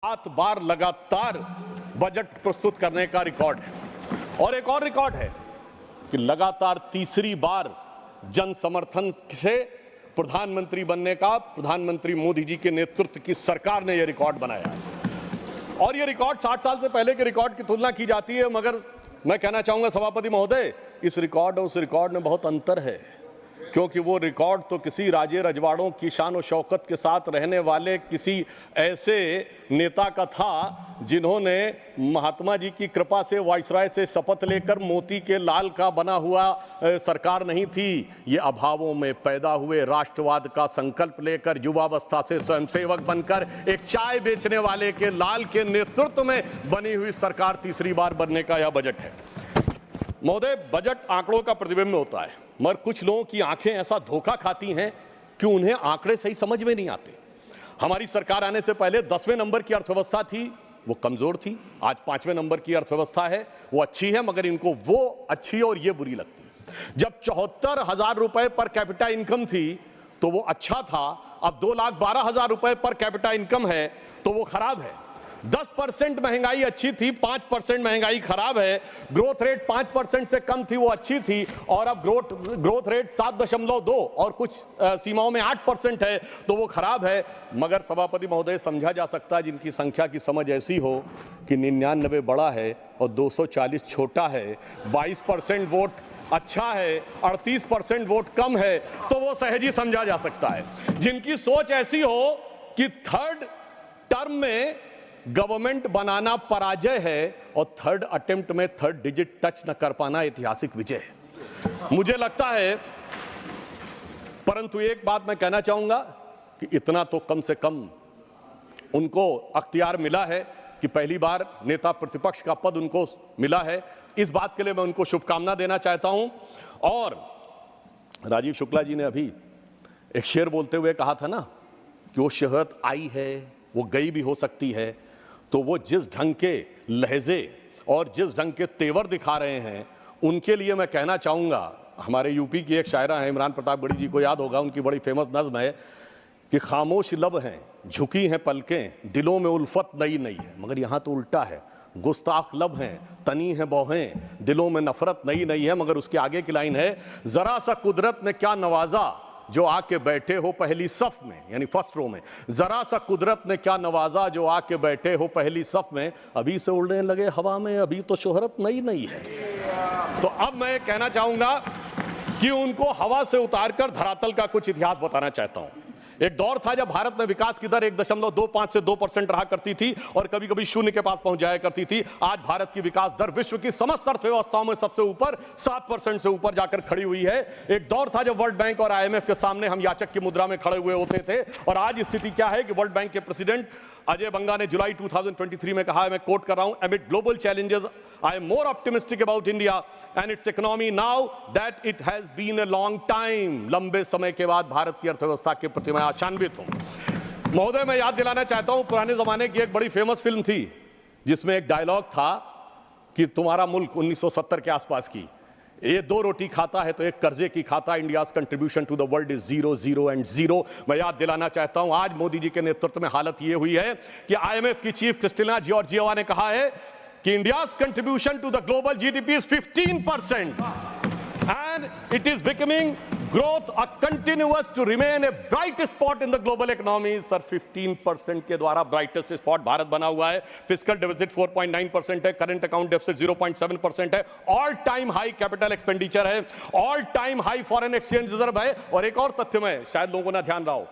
7 बार लगातार बजट प्रस्तुत करने का रिकॉर्ड है और एक और रिकॉर्ड है कि लगातार तीसरी बार जन समर्थन से प्रधानमंत्री बनने का प्रधानमंत्री मोदी जी के नेतृत्व की सरकार ने यह रिकॉर्ड बनाया और यह रिकॉर्ड 60 साल से पहले के रिकॉर्ड की तुलना की जाती है, मगर मैं कहना चाहूंगा सभापति महोदय, इस रिकॉर्ड और उस रिकॉर्ड में बहुत अंतर है, क्योंकि वो रिकॉर्ड तो किसी राजे रजवाड़ों की शान और शौकत के साथ रहने वाले किसी ऐसे नेता का था जिन्होंने महात्मा जी की कृपा से वायसराय से शपथ लेकर मोती के लाल का बना हुआ सरकार नहीं थी। ये अभावों में पैदा हुए राष्ट्रवाद का संकल्प लेकर युवावस्था से स्वयंसेवक बनकर एक चाय बेचने वाले के लाल के नेतृत्व में बनी हुई सरकार तीसरी बार बनने का यह बजट है। महोदय, बजट आंकड़ों का प्रतिबिंब होता है, मगर कुछ लोगों की आंखें ऐसा धोखा खाती हैं कि उन्हें आंकड़े सही समझ में नहीं आते। हमारी सरकार आने से पहले 10वें नंबर की अर्थव्यवस्था थी, वो कमजोर थी। आज 5वें नंबर की अर्थव्यवस्था है, वो अच्छी है, मगर इनको वो अच्छी और ये बुरी लगती है। जब 74,000 रुपए पर कैपिटा इनकम थी तो वो अच्छा था, अब 2,12,000 रुपए पर कैपिटा इनकम है तो वो खराब है। 10% महंगाई अच्छी थी, 5% महंगाई खराब है। ग्रोथ रेट 5% से कम थी, वो अच्छी थी, और अब ग्रोथ रेट 7.2 और कुछ सीमाओं में 8% है तो वो खराब है। मगर सभापति महोदय, समझा जा सकता है जिनकी संख्या की समझ ऐसी हो कि 99 बड़ा है और 240 छोटा है, 22% वोट अच्छा है, 38% वोट कम है, तो वो सहज ही समझा जा सकता है। जिनकी सोच ऐसी हो कि थर्ड टर्म में गवर्नमेंट बनाना पराजय है और थर्ड अटेम्प्ट में थर्ड डिजिट टच न कर पाना ऐतिहासिक विजय है, मुझे लगता है। परंतु एक बात मैं कहना चाहूंगा कि इतना तो कम से कम उनको अख्तियार मिला है कि पहली बार नेता प्रतिपक्ष का पद उनको मिला है। इस बात के लिए मैं उनको शुभकामना देना चाहता हूं। और राजीव शुक्ला जी ने अभी एक शेर बोलते हुए कहा था ना कि वो शोहरत आई है, वो गई भी हो सकती है, तो वो जिस ढंग के लहजे और जिस ढंग के तेवर दिखा रहे हैं, उनके लिए मैं कहना चाहूँगा, हमारे यूपी की एक शायरा है, इमरान प्रतापगढ़ी जी को याद होगा, उनकी बड़ी फेमस नज्म है कि खामोश लब हैं, झुकी हैं पलकें, दिलों में उल्फत नई नई है। मगर यहाँ तो उल्टा है, गुस्ताख लब हैं, तनी हैं बौहें, दिलों में नफरत नई नई है। मगर उसके आगे की लाइन है, जरा सा कुदरत ने क्या नवाजा जो आके बैठे हो पहली सफ में, यानी फर्स्ट रो में। जरा सा कुदरत ने क्या नवाजा जो आके बैठे हो पहली सफ में, अभी से उड़ने लगे हवा में, अभी तो शोहरत नई नई है। तो अब मैं कहना चाहूंगा कि उनको हवा से उतारकर धरातल का कुछ इतिहास बताना चाहता हूं। एक दौर था जब भारत में विकास की दर 1.25 से 2% रहा करती थी और कभी कभी शून्य के पास पहुंच जाया करती थी। आज भारत की विकास दर विश्व की समस्त अर्थव्यवस्थाओं में सबसे ऊपर 7% से ऊपर जाकर खड़ी हुई है। एक दौर था जब वर्ल्ड बैंक और IMF के सामने हम याचक की मुद्रा में खड़े हुए होते थे, और आज स्थिति क्या है कि वर्ल्ड बैंक के प्रेसिडेंट अजय बंगा ने जुलाई 2023 में कहा है, मैं कोट कर रहा हूं, amid global challenges I am more optimistic about India and its economy now that it has been a long time। लंबे समय के बाद भारत की अर्थव्यवस्था के प्रति मैं आशान्वित हूं। महोदय, मैं याद दिलाना चाहता हूं, पुराने जमाने की एक बड़ी फेमस फिल्म थी जिसमें एक डायलॉग था कि तुम्हारा मुल्क 1970 के आसपास की, ये 2 रोटी खाता है तो एक कर्जे की खाता, India's contribution to the world is 0 0 and 0। मैं याद दिलाना चाहता हूं, आज मोदी जी के नेतृत्व में हालत ये हुई है कि IMF की चीफ क्रिस्टिना जॉर्जिएवा ने कहा है कि India's contribution to the global GDP is 15% and it is becoming growth a continuous to remain a bright spot in the global economy। Sir, 15% के द्वारा ब्राइटेस्ट स्पॉट भारत बना हुआ है। फिस्कल डेफिसिट 4.9% है, करंट अकाउंट डेफिसिट 0.7% है, all time high capital expenditure है, all time high foreign exchange reserve है। और एक और तथ्य में शायद लोगों ने ध्यान रहा हो,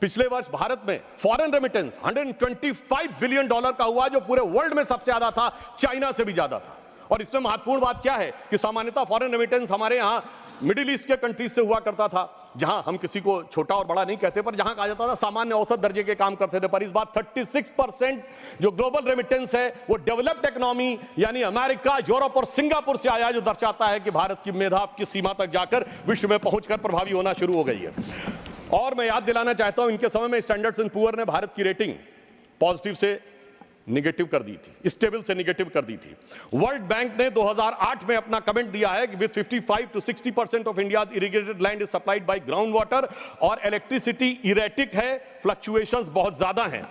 पिछले वर्ष भारत में फॉरेन रेमिटेंस $125 बिलियन का हुआ, जो पूरे वर्ल्ड में सबसे ज्यादा था, चाइना से भी ज्यादा था। और इसमें महत्वपूर्ण बात क्या है कि सामान्यतः फॉरेन रेमिटेंस हमारे यहाँ मिडिल ईस्ट के कंट्रीज से हुआ करता था, जहां हम किसी को छोटा और बड़ा नहीं कहते, पर जहां कहा जाता था सामान्य औसत दर्जे के काम करते थे। पर इस बार 36% जो ग्लोबल रेमिटेंस है वो डेवलप्ड इकोनॉमी यानी अमेरिका, यूरोप और सिंगापुर से आया, जो दर्शाता है कि भारत की मेधा की सीमा तक जाकर विश्व में पहुंचकर प्रभावी होना शुरू हो गई है। और मैं याद दिलाना चाहता हूं, इनके समय में स्टैंडर्ड्स एंड पुअर ने भारत की रेटिंग पॉजिटिव से निगेटिव कर दी थी, स्टेबल से निगेटिव कर दी थी। वर्ल्ड बैंक ने 2008 में अपना कमेंट दिया है कि with 55 to 60% of India's irrigated land is supplied by ground water, और इलेक्ट्रिसिटी इरेटिक है, फ्लक्चुएशंस बहुत ज्यादा हैं।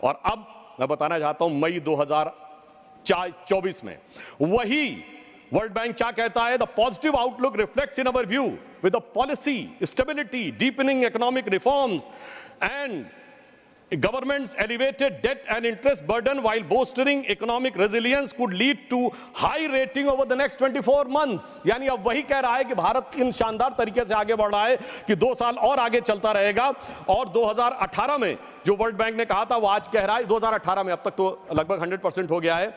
और अब मैं बताना चाहता हूं मई 2024 में। वही वर्ल्ड बैंक क्या कहता है? The positive outlook reflects in our view with the policy stability, deepening economic reforms and government's elevated debt and interest burden while bolstering economic resilience could lead to high rating over the next 24 months। यानी अब वही कह रहा है कि भारत इन शानदार तरीके से आगे बढ़ रहा है कि 2 साल और आगे चलता रहेगा। और 2018 में जो वर्ल्ड बैंक ने कहा था वो आज कह रहा है 2018 में, अब तक तो लगभग 100% हो गया है,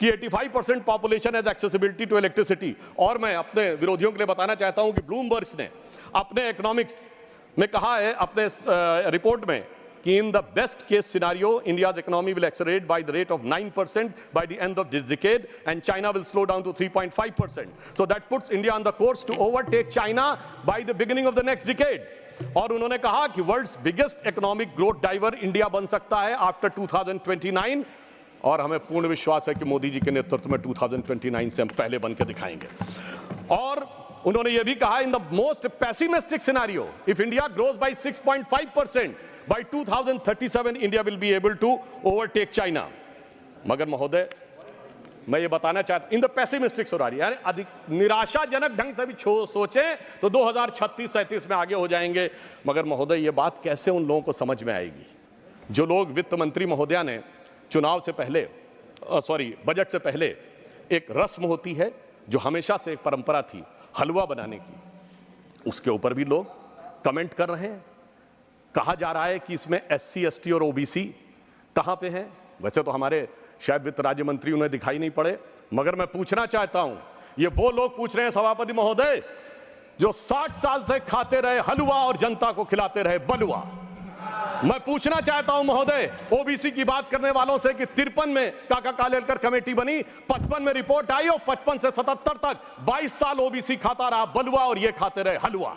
कि 85% population has accessibility to electricity. और मैं अपने विरोधियों के लिए बताना चाहता हूं कि ब्लूमबर्ग ने अपने इकोनॉमिक्स में कहा है, अपने रिपोर्ट में, कि in the best case scenario India's economy will accelerate by the rate of 9% by the end of this decade and China will slow down to 3.5%. So that puts India on the course to overtake China by the beginning of the next decade। और उन्होंने कहा कि world's biggest economic growth driver India बन सकता है after 2029। और हमें पूर्ण विश्वास है कि मोदी जी के नेतृत्व में 2029 से हम पहले बन के दिखाएंगे। और उन्होंने यह भी कहा, in the most pessimistic scenario if India grows bye 6.5% by 2037 India will be able to overtake China। मगर महोदय मैं ये बताना चाहता हूं, इन द पेसिमिस्टिक सिनेरियो, यानी अधिक निराशाजनक ढंग से भी सोचें तो 2036-37 में आगे हो जाएंगे। मगर महोदय ये बात कैसे उन लोगों को समझ में आएगी जो लोग, वित्त मंत्री महोदया ने चुनाव से पहले, बजट से पहले एक रस्म होती है जो हमेशा से एक परंपरा थी हलवा बनाने की, उसके ऊपर भी लोग कमेंट कर रहे हैं। कहा जा रहा है कि इसमें SC ST और OBC कहां पे हैं? वैसे तो हमारे शायद वित्त राज्य मंत्री उन्हें दिखाई नहीं पड़े। मगर मैं पूछना चाहता हूं, ये वो लोग पूछ रहे हैं सभापति महोदय जो 60 साल से खाते रहे हलवा और जनता को खिलाते रहे बलुआ। मैं पूछना चाहता हूं महोदय OBC की बात करने वालों से कि 53 में काका कालेलकर कमेटी बनी, 55 में रिपोर्ट आई और 55 से 77 तक 22 साल OBC खाता रहा बलुआ और ये खाते रहे हलवा।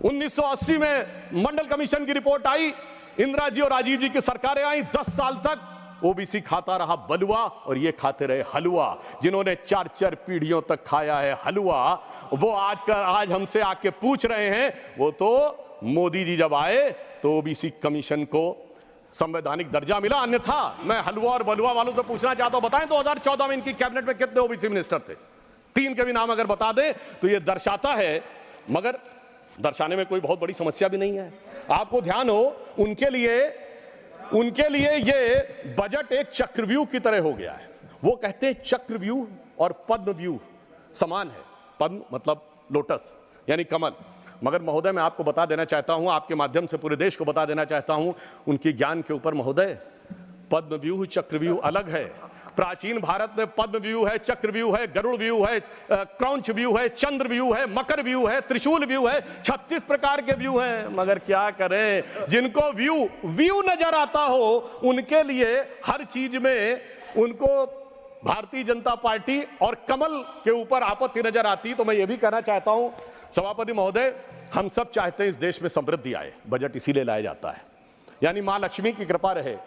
1980 में मंडल कमीशन की रिपोर्ट आई, इंदिरा जी और राजीव जी की सरकारें आई, 10 साल तक OBC खाता रहा बलुआ और ये खाते रहे हलवा। जिन्होंने 4-4 पीढ़ियों तक खाया है हलवा, वो आज हमसे आके पूछ रहे हैं। वो तो मोदी जी जब आए तो OBC कमीशन को संवैधानिक दर्जा मिला, अन्यथा मैं हलवा और बलुआ वालों से पूछना चाहता हूं, बताएं 2014 में इनकी कैबिनेट में कितने OBC मिनिस्टर थे? 3 के भी नाम अगर बता दें तो ये दर्शाता है। मगर दर्शाने में कोई बहुत बड़ी समस्या भी नहीं है। आपको ध्यान हो, उनके लिए ये बजट एक चक्रव्यूह की तरह हो गया है। वो कहते हैं चक्रव्यूह और पद्मव्यूह समान है। पद्म मतलब लोटस यानी कमल। मगर महोदय मैं आपको बता देना चाहता हूं, आपके माध्यम से पूरे देश को बता देना चाहता हूं, उनकी ज्ञान के ऊपर महोदय पद्मव्यूह चक्रव्यूह अलग है। प्राचीन भारत में पद्म व्यू है, चक्र व्यू है, गरुड़ व्यू है, क्रौंच व्यू है, चंद्र व्यू है, मकर व्यू है, त्रिशूल व्यू है, 36 प्रकार के व्यू हैं। मगर क्या करें, जिनको व्यू नजर आता हो उनके लिए हर चीज में उनको भारतीय जनता पार्टी और कमल के ऊपर आपत्ति नजर आती। तो मैं ये भी कहना चाहता हूं सभापति महोदय, हम सब चाहते हैं इस देश में समृद्धि आए, बजट इसीलिए लाया जाता है, यानी मां लक्ष्मी की कृपा रहे।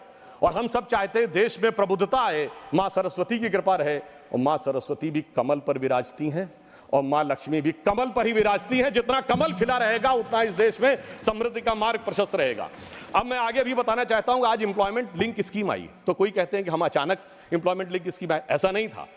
और हम सब चाहते हैं देश में प्रबुद्धता आए, मां सरस्वती की कृपा रहे। और मां सरस्वती भी कमल पर विराजती हैं और मां लक्ष्मी भी कमल पर ही विराजती हैं। जितना कमल खिला रहेगा उतना इस देश में समृद्धि का मार्ग प्रशस्त रहेगा। अब मैं आगे भी बताना चाहता हूं, आज एम्प्लॉयमेंट लिंक स्कीम आई तो कोई कहते हैं कि हम अचानक एम्प्लॉयमेंट लिंक स्कीम आए, ऐसा नहीं था।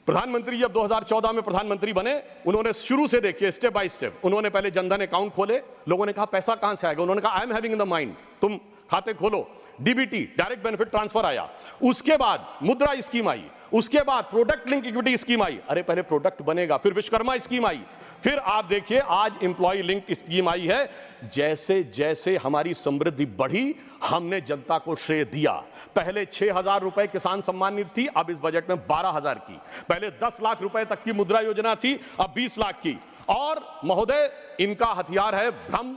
प्रधानमंत्री जब 2014 में प्रधानमंत्री बने, उन्होंने शुरू से देखिए स्टेप बाय स्टेप, उन्होंने पहले जनधन अकाउंट खोले। लोगों ने कहा पैसा कहां से आएगा, उन्होंने कहा I am having in the mind, तुम खाते खोलो। DBT डायरेक्ट बेनिफिट ट्रांसफर आया, उसके बाद मुद्रा स्कीम आई, उसके बाद प्रोडक्ट लिंक इक्विटी स्कीम आई। अरे पहले प्रोडक्ट बनेगा, फिर विश्वकर्मा स्कीम आई, फिर आप देखिए आज एम्प्लॉय लिंक स्कीम आई है। जैसे जैसे हमारी समृद्धि बढ़ी, हमने जनता को श्रेय दिया। पहले 6,000 रुपए किसान सम्मान निधि थी, अब इस बजट में 12,000 की। पहले 10 लाख रुपए तक की मुद्रा योजना थी, अब 20 लाख की। और महोदय इनका हथियार है भ्रम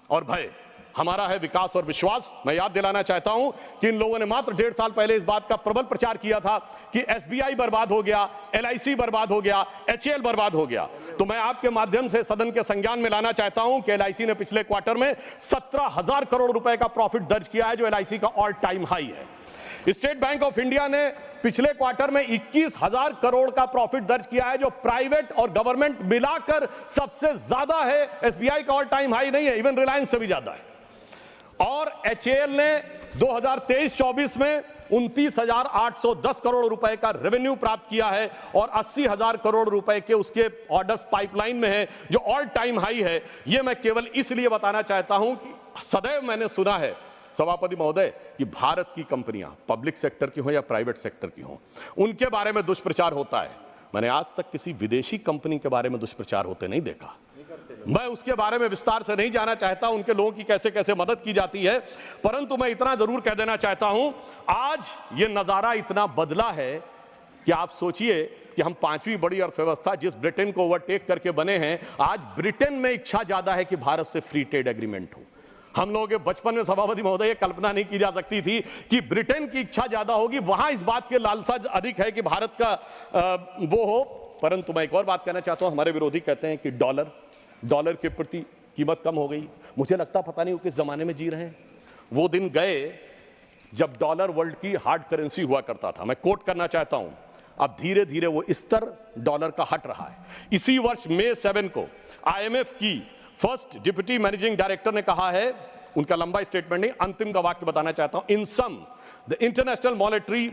और भय, हमारा है विकास और विश्वास। मैं याद दिलाना चाहता हूं कि इन लोगों ने मात्र 1.5 साल पहले इस बात का प्रबल प्रचार किया था कि SBI बर्बाद हो गया, LIC बर्बाद हो गया, HAL बर्बाद हो गया। तो मैं आपके माध्यम से सदन के संज्ञान में लाना चाहता हूं कि LIC ने पिछले क्वार्टर में 17,000 करोड़ रुपए का प्रॉफिट दर्ज किया है, जो LIC का ऑल टाइम हाई है। स्टेट बैंक ऑफ इंडिया ने पिछले क्वार्टर में 21,000 करोड़ का प्रॉफिट दर्ज किया है, जो प्राइवेट और गवर्नमेंट मिलाकर सबसे ज्यादा है। SBI का ऑल टाइम हाई नहीं है, इवन रिलायंस से भी ज्यादा है। और HAL ने 2023-24 में 29,810 करोड़ रुपए का रेवेन्यू प्राप्त किया है और 80,000 करोड़ रुपए के उसके ऑर्डर्स पाइपलाइन में है, जो ऑल टाइम हाई है। यह मैं केवल इसलिए बताना चाहता हूं कि सदैव मैंने सुना है सभापति महोदय कि भारत की कंपनियां पब्लिक सेक्टर की हो या प्राइवेट सेक्टर की हो, उनके बारे में दुष्प्रचार होता है। मैंने आज तक किसी विदेशी कंपनी के बारे में दुष्प्रचार होते नहीं देखा। मैं उसके बारे में विस्तार से नहीं जाना चाहता, उनके लोगों की कैसे कैसे मदद की जाती है, परंतु मैं इतना जरूर कह देना चाहता हूं, आज ये नजारा इतना बदला है कि आप सोचिए कि हम 5वीं बड़ी अर्थव्यवस्था जिस ब्रिटेन को ओवरटेक करके बने हैं, आज ब्रिटेन में इच्छा ज्यादा है कि भारत से फ्री ट्रेड एग्रीमेंट हो। हम लोगों के बचपन में सभापति महोदय ये कल्पना नहीं की जा सकती थी कि ब्रिटेन की इच्छा ज्यादा होगी, वहां इस बात के लालसा अधिक है कि भारत का वो हो। परंतु मैं एक और बात कहना चाहता हूं, हमारे विरोधी कहते हैं कि डॉलर के प्रति कीमत कम हो गई। मुझे लगता पता नहीं वो किस जमाने में जी रहे हैं। वो दिन गए जब डॉलर वर्ल्ड की हार्ड करेंसी हुआ करता था। मैं कोट करना चाहता हूं, अब धीरे धीरे वो स्तर डॉलर का हट रहा है। इसी वर्ष मई 7 को IMF की फर्स्ट डिप्टी मैनेजिंग डायरेक्टर ने कहा है, उनका लंबा स्टेटमेंट नहीं, अंतिम का वाक्य बताना चाहता हूं, in sum the international monetary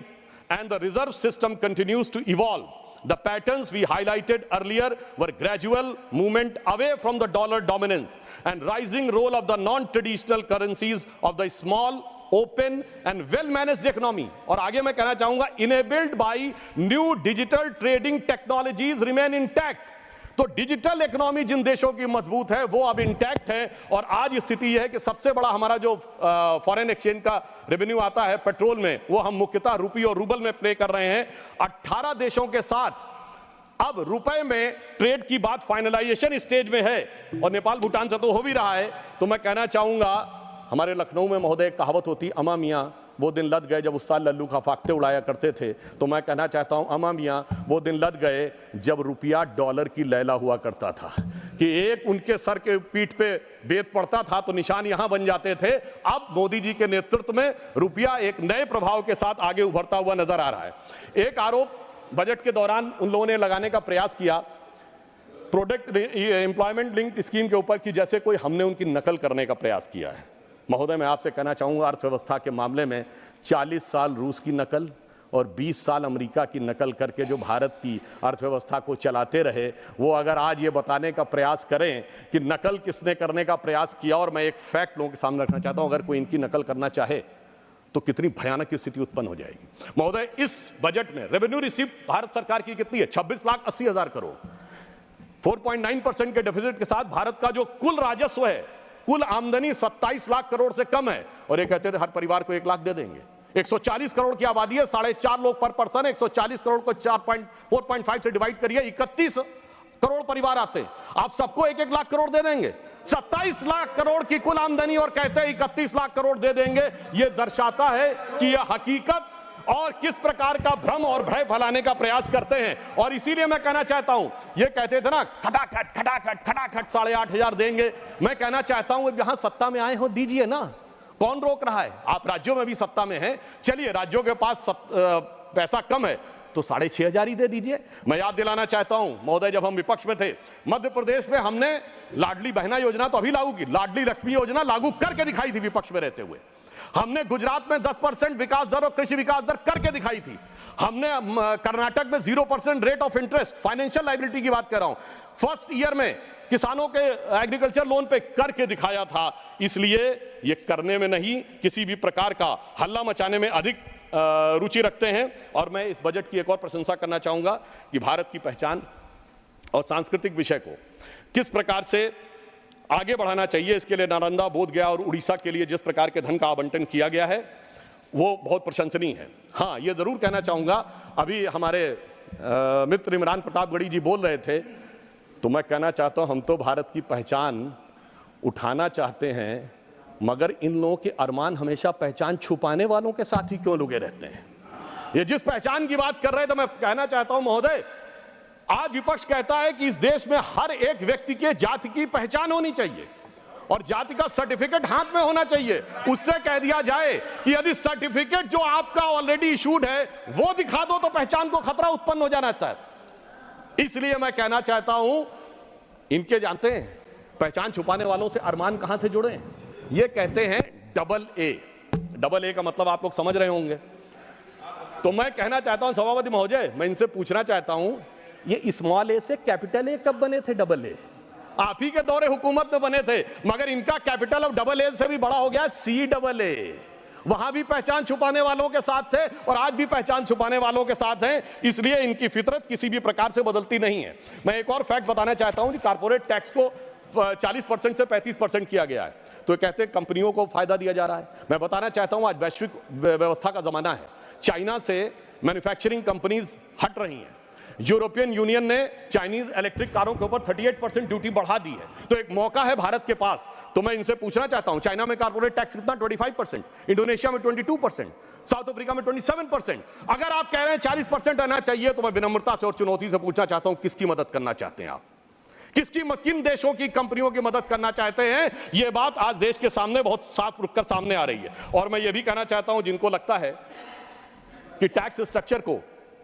and the reserve system continues to evolve. The patterns we highlighted earlier were gradual movement away from the dollar dominance and rising role of the non-traditional currencies of the small, open and well-managed economy. और आगे मैं कहना चाहूंगा, enabled by new digital trading technologies remain intact. तो digital economy जिन देशों की मजबूत है वो अब इंटैक्ट है। और आज स्थिति यह है कि सबसे बड़ा हमारा जो फॉरेन एक्सचेंज का रेवेन्यू आता है पेट्रोल में, वो हम मुख्यतः रुपये और रूबल में प्ले कर रहे हैं। 18 देशों के साथ अब रुपए में ट्रेड की बात फाइनलाइजेशन स्टेज में है और नेपाल भूटान से तो हो भी रहा है। तो मैं कहना चाहूंगा, हमारे लखनऊ में महोदय एक कहावत होती, अमा मियाँ वो दिन लद गए जब उस्ताद लल्लू खा फाख्ते उड़ाया करते थे। तो मैं कहना चाहता हूं, अमा मियाँ वो दिन लद गए जब रुपया डॉलर की लैला हुआ करता था कि एक उनके सर के पीठ पे बेत पड़ता था तो निशान यहां बन जाते थे। अब मोदी जी के नेतृत्व में रुपया एक नए प्रभाव के साथ आगे उभरता हुआ नजर आ रहा है। एक आरोप बजट के दौरान उन लोगों ने लगाने का प्रयास किया प्रोडक्ट एम्प्लॉयमेंट लिंक्ड स्कीम के ऊपर कि जैसे कोई हमने उनकी नकल करने का प्रयास किया है। महोदय, मैं आपसे कहना चाहूंगा, अर्थव्यवस्था के मामले में 40 साल रूस की नकल और 20 साल अमेरिका की नकल करके जो भारत की अर्थव्यवस्था को चलाते रहे, वो अगर आज ये बताने का प्रयास करें कि नकल किसने करने का प्रयास किया, और मैं एक फैक्ट लोगों के सामने रखना चाहता हूं, अगर कोई इनकी नकल करना चाहे तो कितनी भयानक स्थिति उत्पन्न हो जाएगी। महोदय, इस बजट में रेवेन्यू रिसीप्ट भारत सरकार की कितनी है? 26,80,000 करोड़। 4.9% के डेफिसिट के साथ भारत का जो कुल राजस्व है, कुल आमदनी 27 लाख करोड़ से कम है। और ये कहते थे हर परिवार को 1 लाख दे देंगे। 140 करोड़ की आबादी है, 4.5 लोग पर पर्सन है। 140 करोड़ को 4.5 से डिवाइड करिए, 31 करोड़ परिवार आते हैं। आप सबको 1-1 लाख करोड़ दे देंगे। 27 लाख करोड़ की कुल आमदनी और कहते हैं 31 लाख करोड़ दे देंगे। यह दर्शाता है कि यह हकीकत और किस प्रकार का भ्रम और भय फैलाने का प्रयास करते हैं। और इसीलिए मैं कहना चाहता हूं, ये कहते थे ना खटाखट 8,500 देंगे। मैं कहना चाहता हूं, जहां सत्ता में आए हो दीजिए ना, कौन रोक रहा है? आप राज्यों में भी सत्ता में हैं, चलिए राज्यों के पास पैसा कम है तो 6,500 ही दे दीजिए। मैं याद दिलाना चाहता हूं महोदय, जब हम विपक्ष में थे, मध्य प्रदेश में हमने लाडली बहना योजना तो अभी लागू की, लाडली लक्ष्मी योजना लागू करके दिखाई थी विपक्ष में रहते हुए। हमने गुजरात में 10% विकास दर और कृषि विकास दर करके दिखाई थी। हमने कर्नाटक में 0% rate of interest, financial liability की बात कर रहा हूं, फर्स्ट ईयर में किसानों के एग्रीकल्चर लोन पे करके दिखाया था। इसलिए ये करने में नहीं, किसी भी प्रकार का हल्ला मचाने में अधिक रुचि रखते हैं। और मैं इस बजट की एक और प्रशंसा करना चाहूंगा कि भारत की पहचान और सांस्कृतिक विषय को किस प्रकार से आगे बढ़ाना चाहिए, इसके लिए नालंदा, बोधगया और उड़ीसा के लिए जिस प्रकार के धन का आवंटन किया गया है वो बहुत प्रशंसनीय है। हाँ, ये जरूर कहना चाहूंगा, अभी हमारे मित्र इमरान प्रतापगढ़ी जी बोल रहे थे, तो मैं कहना चाहता हूं, हम तो भारत की पहचान उठाना चाहते हैं, मगर इन लोगों के अरमान हमेशा पहचान छुपाने वालों के साथ ही क्यों लुके रहते हैं? ये जिस पहचान की बात कर रहे हैं, तो मैं कहना चाहता हूं महोदय, आज विपक्ष कहता है कि इस देश में हर एक व्यक्ति के जाति की पहचान होनी चाहिए और जाति का सर्टिफिकेट हाथ में होना चाहिए। उससे कह दिया जाए कि यदि सर्टिफिकेट जो आपका ऑलरेडी इशूड है वो दिखा दो तो पहचान को खतरा उत्पन्न हो जाना चाहिए। इसलिए मैं कहना चाहता हूं, इनके जानते हैं पहचान छुपाने वालों से अरमान कहां से जुड़े हैं? ये कहते हैं AA। AA का मतलब आप लोग समझ रहे होंगे। तो मैं कहना चाहता हूं सभापति महोदय, मैं इनसे पूछना चाहता हूं, ये स्मॉल ए से कैपिटल ए कब बने थे डबल ए? आप ही के दौरे हुकूमत में बने थे, मगर इनका कैपिटल अब डबल ए से भी बड़ा हो गया, सी डबल ए। वहां भी पहचान छुपाने वालों के साथ थे और आज भी पहचान छुपाने वालों के साथ हैं, इसलिए इनकी फितरत किसी भी प्रकार से बदलती नहीं है। मैं एक और फैक्ट बताना चाहता हूं कि कारपोरेट टैक्स को 40% से 35% किया गया है, तो कहते हैं कंपनियों को फायदा दिया जा रहा है। मैं बताना चाहता हूं आज वैश्विक व्यवस्था का जमाना है, चाइना से मैन्युफैक्चरिंग कंपनीज हट रही हैं। यूरोपियन यूनियन ने चाइनीज इलेक्ट्रिक कारों के ऊपर 38% ड्यूटी बढ़ा दी है, तो एक मौका है भारत के पास। तो मैं इनसे पूछना चाहता हूं, चाइना में कारपोरेट टैक्स कितना? 25%, इंडोनेशिया में 22%, साउथ अफ्रीका में 27%। अगर आप कह रहे हैं 40% रहना चाहिए, तो मैं विनम्रता से और चुनौती से पूछना चाहता हूं, किसकी मदद करना चाहते हैं आप? किन देशों की कंपनियों की मदद करना चाहते हैं? यह बात आज देश के सामने बहुत साफ रुककर सामने आ रही है। और मैं यह भी कहना चाहता हूं, जिनको लगता है कि टैक्स स्ट्रक्चर को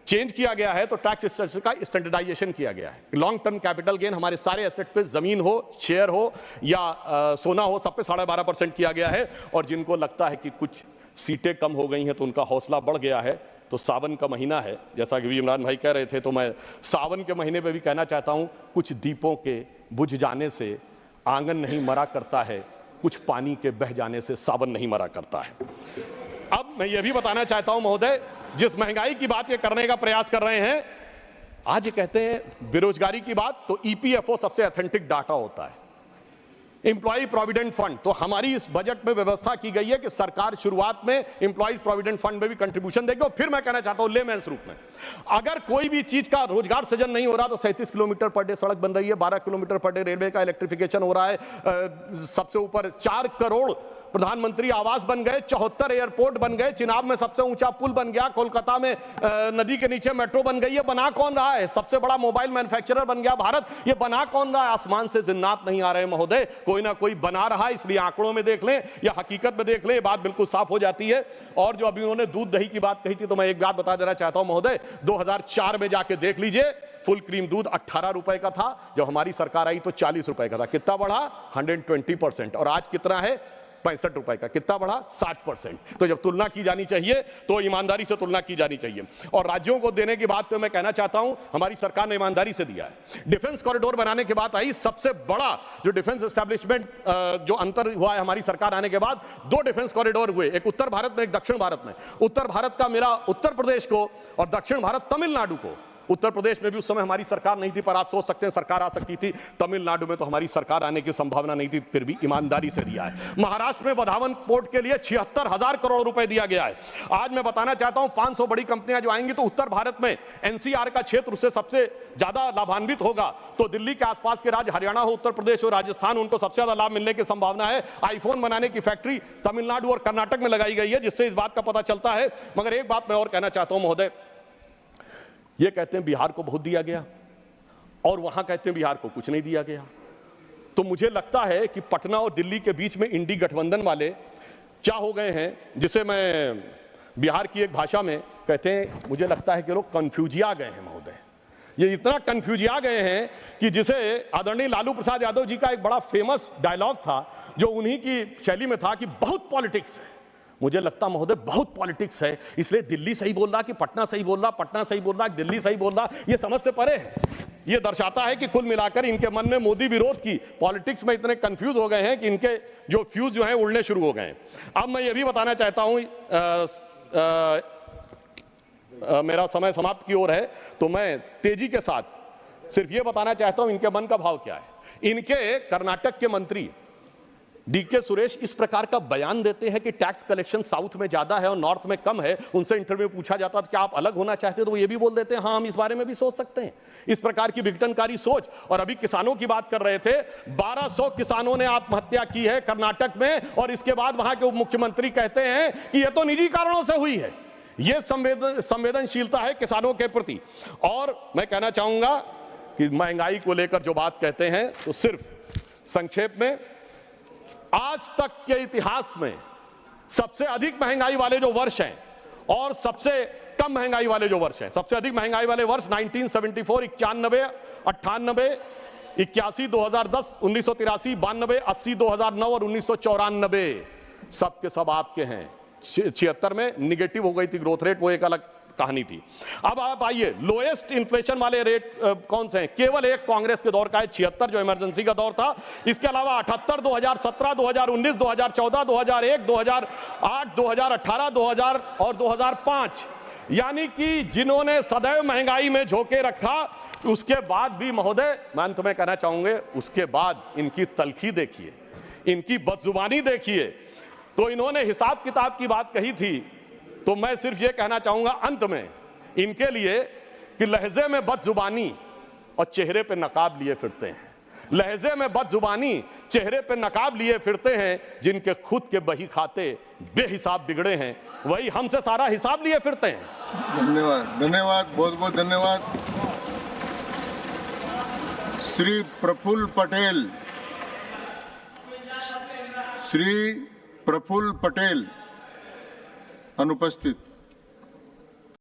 चेंज किया गया है, तो टैक्स स्ट्रक्चर का स्टैंडर्डाइजेशन किया गया है। लॉन्ग टर्म कैपिटल गेन हमारे सारे एसेट पे, जमीन हो, शेयर हो या सोना हो, सब पे 12.5% किया गया है। और जिनको लगता है कि कुछ सीटें कम हो गई हैं तो उनका हौसला बढ़ गया है, तो सावन का महीना है, जैसा कि इमरान भाई कह रहे थे, तो मैं सावन के महीने पे भी कहना चाहता हूं, कुछ दीपों के बुझ जाने से आंगन नहीं मरा करता है, कुछ पानी के बह जाने से सावन नहीं मरा करता है। अब मैं ये भी बताना चाहता हूं महोदय, जिस महंगाई की बात ये करने का प्रयास कर रहे हैं, आज ये कहते हैं बेरोजगारी की बात, तो ईपीएफओ सबसे ऑथेंटिक डाटा होता है, एम्प्लॉय प्रोविडेंट फंड। तो हमारी इस बजट में व्यवस्था की गई है कि सरकार शुरुआत में एम्प्लॉयज प्रोविडेंट फंड में भी कंट्रीब्यूशन देगी। और फिर मैं कहना चाहता हूं लेमेंस रूप में, अगर कोई भी चीज का रोजगार सृजन नहीं हो रहा, तो 37 किलोमीटर पर डे सड़क बन रही है, 12 किलोमीटर पर डे रेलवे का इलेक्ट्रिफिकेशन हो रहा है, सबसे ऊपर 4 करोड़ प्रधानमंत्री आवास बन गए, 74 एयरपोर्ट बन गए, चिनाब में सबसे ऊंचा पुल बन गया, कोलकाता में नदी के नीचे मेट्रो बन गई है। बना कौन रहा है? सबसे बड़ा मोबाइल मैन्युफैक्चरर बन गया भारत। ये बना कौन रहा है? आसमान से जिन्नात नहीं आ रहे महोदय, कोई ना कोई बना रहा है। इसलिए आंकड़ों में देख लें या हकीकत में देख लें, बात बिल्कुल साफ हो जाती है। और जो अभी उन्होंने दूध दही की बात कही थी, तो मैं एक बात बता देना चाहता हूं महोदय, 2004 में जाके देख लीजिए, फुल क्रीम दूध 18 रुपए का था, जब हमारी सरकार आई तो 40 रुपए का था। कितना बढ़ा? 120%। और आज कितना है? 65 रुपए का। कितना बढ़ा? 60%। तो जब तुलना की जानी चाहिए तो ईमानदारी से तुलना की जानी चाहिए। और राज्यों को देने की बात पे मैं कहना चाहता हूं, हमारी सरकार ने ईमानदारी से दिया है। डिफेंस कॉरिडोर बनाने की बात आई, सबसे बड़ा जो डिफेंस एस्टेब्लिशमेंट जो अंतर हुआ है हमारी सरकार आने के बाद, 2 डिफेंस कॉरिडोर हुए, एक उत्तर भारत में, एक दक्षिण भारत में। उत्तर भारत का मेरा उत्तर प्रदेश को और दक्षिण भारत तमिलनाडु को। उत्तर प्रदेश में भी उस समय हमारी सरकार नहीं थी, पर आप सोच सकते हैं सरकार आ सकती थी। तमिलनाडु में तो हमारी सरकार आने की संभावना नहीं थी, फिर भी ईमानदारी से दिया है। महाराष्ट्र में वधावन पोर्ट के लिए 76,000 करोड़ रुपए दिया गया है। आज मैं बताना चाहता हूं, 500 बड़ी कंपनियां जो आएंगी, तो उत्तर भारत में एनसीआर का क्षेत्र उससे सबसे ज्यादा लाभान्वित होगा। तो दिल्ली के आसपास के राज्य, हरियाणा हो, उत्तर प्रदेश हो, राजस्थान, उनको सबसे ज्यादा लाभ मिलने की संभावना है। आईफोन बनाने की फैक्ट्री तमिलनाडु और कर्नाटक में लगाई गई है, जिससे इस बात का पता चलता है। मगर एक बात मैं और कहना चाहता हूं महोदय, ये कहते हैं बिहार को बहुत दिया गया और वहां कहते हैं बिहार को कुछ नहीं दिया गया। तो मुझे लगता है कि पटना और दिल्ली के बीच में इंडी गठबंधन वाले क्या हो गए हैं, जिसे मैं बिहार की एक भाषा में कहते हैं, मुझे लगता है कि लोग कंफ्यूजिया गए हैं महोदय। ये इतना कंफ्यूजिया गए हैं कि जिसे आदरणीय लालू प्रसाद यादव जी का एक बड़ा फेमस डायलॉग था, जो उन्हीं की शैली में था कि बहुत पॉलिटिक्स है। मुझे लगता महोदय बहुत पॉलिटिक्स है, इसलिए दिल्ली सही बोल रहा कि पटना सही बोल रहा, पटना सही बोल रहा कि दिल्ली सही बोल रहा, ये समझ से परे है। ये दर्शाता है कि कुल मिलाकर इनके मन में मोदी विरोध की पॉलिटिक्स में इतने कंफ्यूज हो गए हैं कि इनके जो फ्यूज जो हैं उड़ने शुरू हो गए हैं। अब मैं ये भी बताना चाहता हूं, मेरा समय समाप्त की ओर है, तो मैं तेजी के साथ सिर्फ ये बताना चाहता हूं इनके मन का भाव क्या है। इनके कर्नाटक के मंत्री डीके सुरेश इस प्रकार का बयान देते हैं कि टैक्स कलेक्शन साउथ में ज्यादा है और नॉर्थ में कम है। उनसे इंटरव्यू पूछा जाता है क्या आप अलग होना चाहते हो, तो वो ये भी बोल देते हैं हाँ हम इस बारे में भी सोच सकते हैं। इस प्रकार की विघटनकारी सोच। और अभी किसानों की बात कर रहे थे, 1200 किसानों ने आत्महत्या की है कर्नाटक में, और इसके बाद वहां के उप मुख्यमंत्री कहते हैं कि यह तो निजी कारणों से हुई है। यह संवेदनशीलता है किसानों के प्रति। और मैं कहना चाहूंगा कि महंगाई को लेकर जो बात कहते हैं, तो सिर्फ संक्षेप में, आज तक के इतिहास में सबसे अधिक महंगाई वाले जो वर्ष हैं और सबसे कम महंगाई वाले जो वर्ष हैं, सबसे अधिक महंगाई वाले वर्ष 1974, 91, 98, 81, 2010, 1983, 92, 80, 2009 और 1994 सब के सब आपके हैं। 76 में निगेटिव हो गई थी ग्रोथ रेट, वो एक अलग कहानी थी। अब आप आइए, लोएस्ट इन्फ्लेशन वाले रेट कौन से हैं? केवल एक कांग्रेस के दौर का है 76, जो इमरजेंसी का दौर था। इसके अलावा 78, 2017, 2019, 2014, 2001, 2008, 2018, 2000 और 2005, यानी कि जिन्होंने सदैव महंगाई में झोंके रखा, उसके बाद भी महोदय, मैं अंत में कहना चाहूंगे, उसके बाद इनकी तलखी देखिए, इनकी बदजुबानी देखिए। तो इन्होंने हिसाब किताब की बात कही थी, तो मैं सिर्फ ये कहना चाहूंगा अंत में इनके लिए कि लहजे में बदजुबानी और चेहरे पे नकाब लिए फिरते हैं, लहजे में बदजुबानी, चेहरे पे नकाब लिए फिरते हैं। जिनके खुद के बही खाते बेहिसाब बिगड़े हैं, वही हमसे सारा हिसाब लिए फिरते हैं। धन्यवाद, धन्यवाद, बहुत बहुत धन्यवाद। श्री प्रफुल्ल पटेल, श्री प्रफुल्ल पटेल अनुपस्थित।